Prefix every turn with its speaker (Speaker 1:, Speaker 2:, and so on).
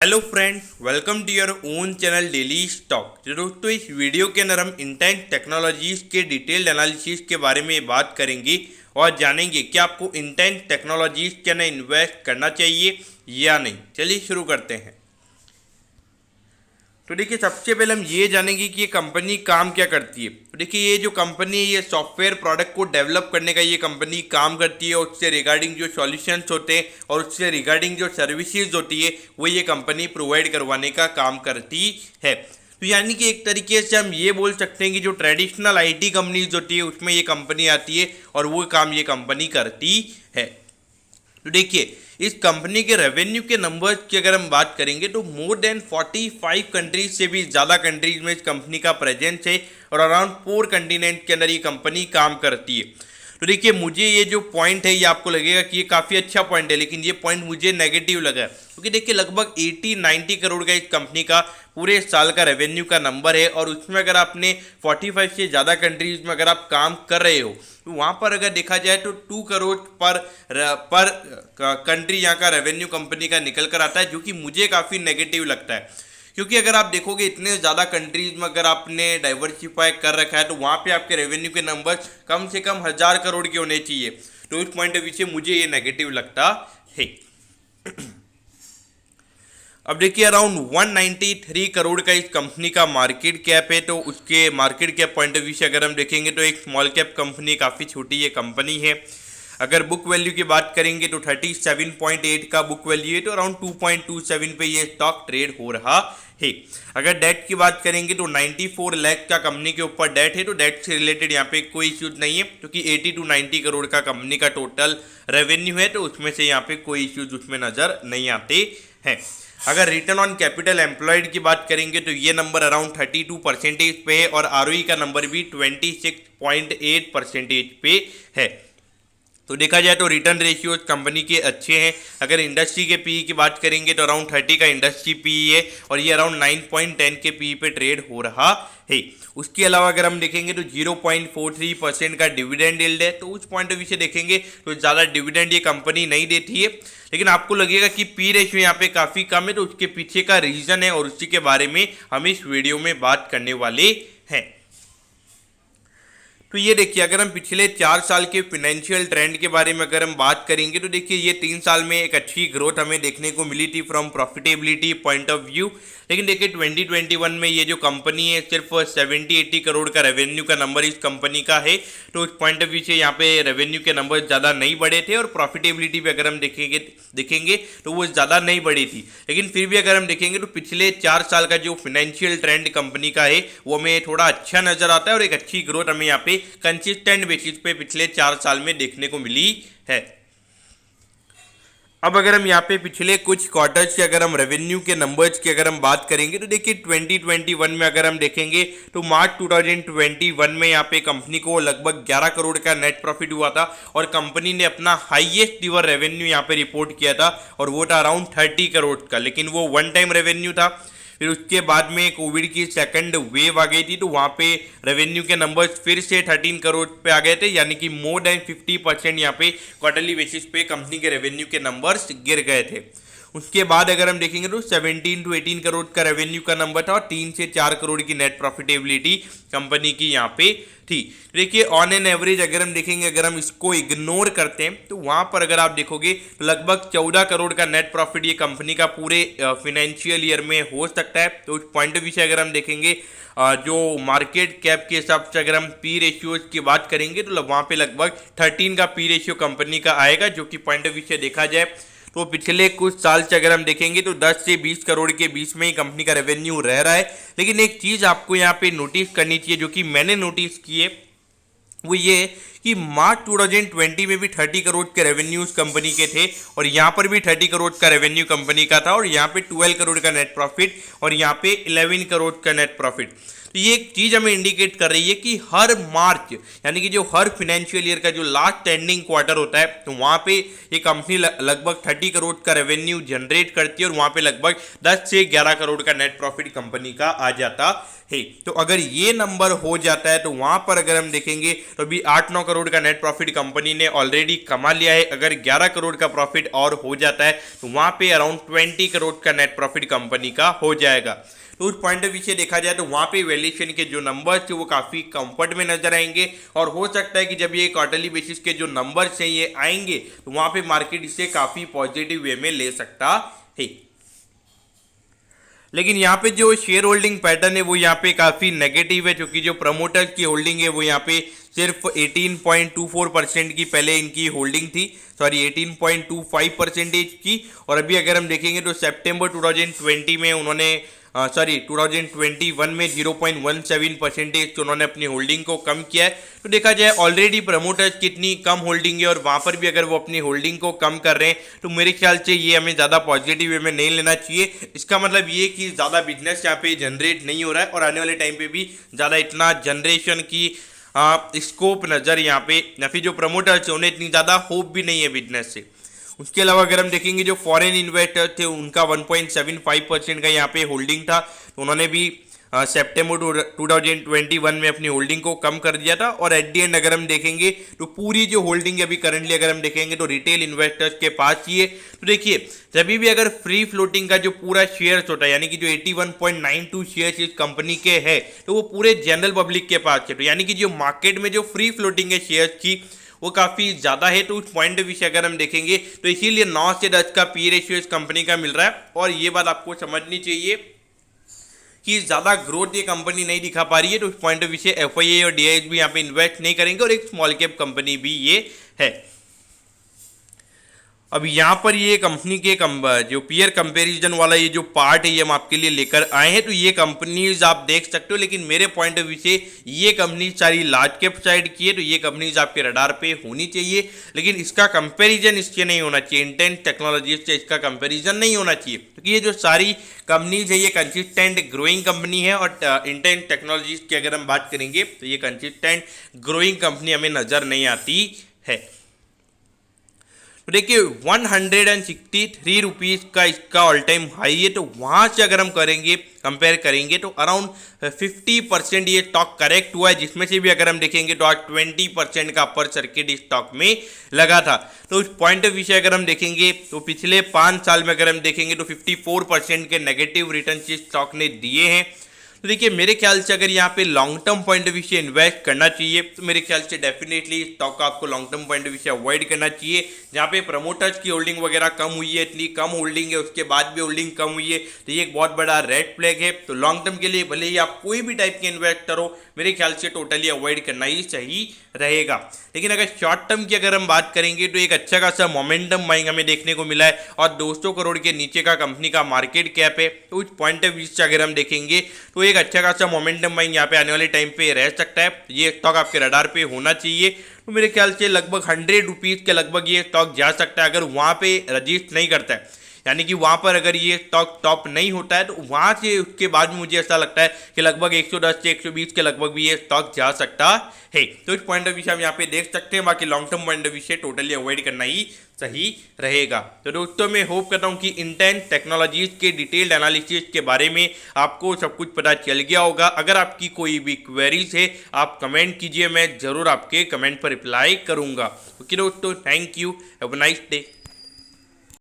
Speaker 1: Hello friends, welcome to your own channel daily stock. तो दोस्तों, इस वीडियो के अंदर हम इंटेंस टेक्नोलॉजीज के डिटेल्ड एनालिसिस के बारे में बात करेंगे और जानेंगे कि आपको इंटेंस टेक्नोलॉजीज के अंदर इन्वेस्ट करना चाहिए या नहीं। चलिए शुरू करते हैं। तो देखिए, सबसे पहले हम ये जानेंगे कि ये कंपनी काम क्या करती है। तो देखिए, ये जो कंपनी है ये सॉफ्टवेयर प्रोडक्ट को डेवलप करने का ये कंपनी काम करती है और उससे रिगार्डिंग जो सॉल्यूशंस होते हैं और उससे रिगार्डिंग जो सर्विसेज होती है वो ये कंपनी प्रोवाइड करवाने का काम करती है। तो यानी कि एक तरीके से हम ये बोल सकते हैं कि जो ट्रेडिशनल आईटी कंपनीज होती है उसमें ये कंपनी आती है और वो काम ये कंपनी करती है। तो देखिए, इस कंपनी के रेवेन्यू के नंबर्स की अगर हम बात करेंगे तो मोर देन 45 कंट्रीज से भी ज़्यादा कंट्रीज में इस कंपनी का प्रेजेंस है और अराउंड 4 कंटिनेंट के अंदर ये कंपनी काम करती है। तो देखिए, मुझे ये जो पॉइंट है ये आपको लगेगा कि ये काफ़ी अच्छा पॉइंट है, लेकिन ये पॉइंट मुझे नेगेटिव लगा क्योंकि देखिए लगभग 80-90 करोड़ का इस कंपनी का पूरे साल का रेवेन्यू का नंबर है और उसमें अगर आपने 45 से ज़्यादा कंट्रीज में अगर आप काम कर रहे हो तो वहाँ पर अगर देखा जाए तो 2 करोड़ पर कंट्री यहाँ का रेवेन्यू कंपनी का निकल कर आता है, जो कि मुझे काफ़ी नेगेटिव लगता है। क्योंकि अगर आप देखोगे इतने ज़्यादा कंट्रीज में अगर आपने डाइवर्सिफाई कर रखा है तो वहाँ पे आपके रेवेन्यू के नंबर कम से कम 1000 करोड़ के होने चाहिए। तो उस पॉइंट ऑफ व्यू से मुझे ये नेगेटिव लगता है। अब देखिए, अराउंड 193 करोड़ का इस कंपनी का मार्केट कैप है। तो उसके market cap point of view से अगर हम देखेंगे तो एक स्मॉल कैप कंपनी, काफ़ी छोटी ये कंपनी है। अगर बुक वैल्यू की बात करेंगे तो 37.8 का बुक वैल्यू है, तो अराउंड 2.27 पे ये स्टॉक ट्रेड हो रहा है। अगर डेट की बात करेंगे तो 94 लाख का कंपनी के ऊपर डेट है। तो डेट से रिलेटेड यहाँ पे कोई इश्यूज नहीं है क्योंकि 80-90 करोड़ का कंपनी का टोटल रेवेन्यू है, तो उसमें से यहाँ पे कोई इश्यूज उसमें नजर नहीं आते हैं। अगर रिटर्न ऑन कैपिटल एम्प्लॉयड की बात करेंगे तो ये नंबर अराउंड 32% पे है और आरओई का नंबर भी 26.8% पे है। तो देखा जाए तो रिटर्न रेशियोज कंपनी के अच्छे हैं। अगर इंडस्ट्री के पीई की बात करेंगे तो अराउंड 30 का इंडस्ट्री पीई है और ये अराउंड 9.10 के पीई पे ट्रेड हो रहा है। उसके अलावा अगर हम देखेंगे तो 0.43% का डिविडेंड यील्ड है। तो उस पॉइंट ऑफ व्यू से देखेंगे तो ज़्यादा डिविडेंड ये कंपनी नहीं देती है, लेकिन आपको लगेगा कि पी रेशियो यहाँ पे काफ़ी कम है। तो उसके पीछे का रीज़न है और उसी के बारे में हम इस वीडियो में बात करने वाले हैं। तो ये देखिए, अगर हम पिछले 4 साल के फिनेंशियल ट्रेंड के बारे में अगर हम बात करेंगे तो देखिए ये 3 साल में एक अच्छी ग्रोथ हमें देखने को मिली थी from profitability point of view. लेकिन देखिए 2021 में ये जो कंपनी है सिर्फ 70-80 करोड़ का रेवेन्यू का नंबर इस कंपनी का है। तो उस पॉइंट ऑफ व्यू से यहाँ पे रेवेन्यू के नंबर ज़्यादा नहीं बढ़े थे और प्रॉफिटेबिलिटी भी अगर हम देखेंगे तो वो ज़्यादा नहीं बढ़ी थी। लेकिन फिर भी अगर हम देखेंगे तो पिछले 4 साल का जो फिनेंशियल ट्रेंड कंपनी का है वो हमें थोड़ा अच्छा नजर आता है और एक अच्छी ग्रोथ हमें यहाँ पे कंसिस्टेंट बेसिस पे पिछले 4 साल में देखने को मिली है। अब अगर हम यहाँ पे पिछले कुछ क्वार्टर्स के अगर हम रेवेन्यू के नंबर्स की अगर हम बात करेंगे तो देखिए 2021 में अगर हम देखेंगे तो मार्च 2021 में यहाँ पे कंपनी को लगभग 11 करोड़ का नेट प्रॉफिट हुआ था और कंपनी ने अपना हाईएस्ट ईवर रेवेन्यू यहाँ पे रिपोर्ट किया था और वो था अराउंड 30 करोड़ का, लेकिन वो वन टाइम रेवेन्यू था। फिर उसके बाद में कोविड की सेकंड वेव आ गई थी तो वहाँ पे रेवेन्यू के नंबर्स फिर से 13 करोड़ पे आ गए थे, यानी कि मोर देन 50% यहाँ पे क्वार्टरली बेसिस पे कंपनी के रेवेन्यू के नंबर्स गिर गए थे। उसके बाद अगर हम देखेंगे तो 17-18 करोड़ का रेवेन्यू का नंबर था और 3 से 4 करोड़ की नेट प्रॉफिटेबिलिटी कंपनी की यहाँ पे थी। देखिए ऑन एन एवरेज अगर हम देखेंगे, अगर हम इसको इग्नोर करते हैं तो वहाँ पर अगर आप देखोगे तो लगभग 14 करोड़ का नेट प्रॉफिट ये कंपनी का पूरे फिनेंशियल ईयर में हो सकता है। तो उस पॉइंट ऑफ व्यू से अगर हम देखेंगे जो मार्केट कैप के हिसाब से अगर हम पी रेशियोज की बात करेंगे तो वहाँ पे लगभग 13 का पी रेशियो कंपनी का आएगा, जो कि पॉइंट ऑफ व्यू से देखा जाए तो पिछले कुछ साल से अगर हम देखेंगे तो 10 से 20 करोड़ के बीच में ही कंपनी का रेवेन्यू रह रहा है। लेकिन एक चीज़ आपको यहाँ पे नोटिस करनी चाहिए, जो कि मैंने नोटिस की है, वो ये कि मार्च 2020 में भी 30 करोड़ के रेवेन्यूज कंपनी के थे और यहाँ पर भी 30 करोड़ का रेवेन्यू कंपनी का था और यहाँ पे 12 करोड़ का नेट प्रॉफिट और यहाँ पे 11 करोड़ का नेट प्रॉफिट। तो ये एक चीज हमें इंडिकेट कर रही है कि हर मार्च यानी कि जो हर फाइनेंशियल ईयर का जो लास्ट एंडिंग क्वार्टर होता है तो वहां पे ये कंपनी लगभग 30 करोड़ का रेवेन्यू जनरेट करती है और वहां पे लगभग 10 से 11 करोड़ का नेट प्रॉफिट कंपनी का आ जाता है। तो अगर ये नंबर हो जाता है तो वहां पर अगर हम देखेंगे तो अभी 8-9 करोड़ का नेट प्रॉफिट कंपनी ने ऑलरेडी कमा लिया है। अगर 11 करोड़ का प्रॉफिट और हो जाता है तो वहां पे अराउंड 20 करोड़ का नेट प्रॉफिट कंपनी का हो जाएगा। तो उस पॉइंट ऑफ व्यू से देखा जाए तो वहां पे वैल्यूएशन के जो नंबर्स थे वो काफी कंफर्ट में नजर आएंगे और हो सकता है कि जब ये क्वार्टरली बेसिस के जो नंबर्स हैं ये आएंगे तो वहां पे मार्केट इसे काफी पॉजिटिव वे में ले सकता है। लेकिन यहाँ पे जो शेयर होल्डिंग पैटर्न है वो यहाँ पे काफ़ी नेगेटिव है, क्योंकि जो प्रमोटर्स की होल्डिंग है वो यहाँ पे सिर्फ 18.24% की पहले इनकी होल्डिंग थी, सॉरी 18.25% की। और अभी अगर हम देखेंगे तो सितंबर 2020 में उन्होंने 2021 में 0.17% उन्होंने अपनी होल्डिंग को कम किया है। तो देखा जाए ऑलरेडी प्रमोटर्स कितनी कम होल्डिंग है और वहाँ पर भी अगर वो अपनी होल्डिंग को कम कर रहे हैं तो मेरे ख्याल से ये हमें ज़्यादा पॉजिटिव वे में नहीं लेना चाहिए। इसका मतलब ये कि ज़्यादा बिजनेस यहाँ पे जनरेट नहीं हो रहा है और आने वाले टाइम पे भी ज़्यादा इतना जनरेशन की स्कोप नज़र यहाँ पे या फिर जो प्रमोटर्स है उन्हें इतनी ज़्यादा होप भी नहीं है बिजनेस से। उसके अलावा अगर हम देखेंगे जो फॉरेन इन्वेस्टर थे उनका 1.75% का यहाँ पे होल्डिंग था, तो उन्होंने भी सितंबर 2021 में अपनी होल्डिंग को कम कर दिया था। और एट दी एंड अगर हम देखेंगे तो पूरी जो होल्डिंग अभी करंटली अगर हम देखेंगे तो रिटेल इन्वेस्टर्स के पास ही है। तो देखिए जब भी अगर फ्री फ्लोटिंग का जो पूरा शेयर्स होता है यानी कि जो 81.92 शेयर्स इस कंपनी के है तो वो पूरे जनरल पब्लिक के पास है। तो यानी कि जो मार्केट में जो फ्री फ्लोटिंग है शेयर्स की वो काफ़ी ज़्यादा है। तो उस पॉइंट ऑफ व्यू से अगर हम देखेंगे तो इसीलिए 9 से 10 का पी रेशियो इस कंपनी का मिल रहा है। और ये बात आपको समझनी चाहिए कि ज़्यादा ग्रोथ ये कंपनी नहीं दिखा पा रही है। तो उस पॉइंट ऑफ व्यू से एफआईआई और डीआईएच भी यहाँ पे इन्वेस्ट नहीं करेंगे और एक स्मॉल कैप कंपनी भी ये है। अब यहाँ पर ये कंपनी के जो पीयर कंपैरिजन वाला ये जो पार्ट है ये हम आपके लिए लेकर आए हैं। तो ये कंपनीज आप देख सकते हो, लेकिन मेरे पॉइंट ऑफ व्यू से ये कंपनी सारी लार्ज कैप साइड की है तो ये कंपनीज आपके रडार पे होनी चाहिए, लेकिन इसका कंपैरिजन इससे नहीं होना चाहिए। इंटेंस टेक्नोलॉजीज से इसका कंपैरिजन नहीं होना चाहिए क्योंकि ये जो सारी कंपनीज है ये कंसिस्टेंट ग्रोइंग कंपनी है और इंटेंस टेक्नोलॉजीज की अगर हम बात करेंगे तो ये कंसिस्टेंट ग्रोइंग कंपनी हमें नजर नहीं आती है। तो देखिए 163 रुपीज़ का इसका ऑल टाइम हाई है। तो वहाँ से अगर हम कंपेयर करेंगे तो अराउंड 50% ये स्टॉक करेक्ट हुआ है, जिसमें से भी अगर हम देखेंगे तो आज 20% का अपर सर्किट इस स्टॉक में लगा था। तो उस पॉइंट ऑफ व्यू से अगर हम देखेंगे तो पिछले 5 साल में अगर हम देखेंगे तो 54% के नेगेटिव रिटर्न इस स्टॉक ने दिए हैं। तो देखिए मेरे ख्याल से अगर यहाँ पे long term point of view से इन्वेस्ट करना चाहिए तो मेरे ख्याल से डेफिनेटली स्टॉक को आपको long term point of view से अवॉइड करना चाहिए। जहाँ पे प्रमोटर्स की होल्डिंग वगैरह कम हुई है, इतनी कम होल्डिंग है उसके बाद भी होल्डिंग कम हुई है तो ये एक बहुत बड़ा रेड फ्लैग है। तो लॉन्ग टर्म के लिए भले ही आप कोई भी टाइप के इन्वेस्टर हो मेरे ख्याल से टोटली अवॉइड करना ही सही रहेगा। लेकिन अगर शॉर्ट टर्म की अगर हम बात करेंगे तो एक अच्छा खासा मोमेंटम बाइंग हमें देखने को मिला है और 200 करोड़ के नीचे का कंपनी का मार्केट कैप है। तो उस पॉइंट ऑफ व्यू से अगर हम देखेंगे तो एक अच्छा खासा मोमेंटम बाइंग यहाँ पे आने वाले टाइम पे रह सकता है। ये स्टॉक आपके रडार पे होना चाहिए। तो मेरे ख्याल से लगभग 100 रुपीज़ के लगभग ये स्टॉक जा सकता है अगर वहाँ पे रजिस्ट नहीं करता है, यानी कि वहाँ पर अगर ये स्टॉक टॉप नहीं होता है तो वहाँ से उसके बाद मुझे ऐसा लगता है कि लगभग 110 से 120 के लगभग भी ये स्टॉक जा सकता है। तो इस पॉइंट ऑफ व्यू से हम यहाँ पे देख सकते हैं। बाकी long term point of view से टोटली अवॉइड करना ही सही रहेगा। तो दोस्तों मैं होप करता हूँ कि इंटेंस टेक्नोलॉजीज के डिटेल्ड एनालिसिस के बारे में आपको सब कुछ पता चल गया होगा। अगर आपकी कोई भी क्वेरीज है आप कमेंट कीजिए, मैं ज़रूर आपके कमेंट पर रिप्लाई करूँगा। ओके दोस्तों, thank you, have a nice day.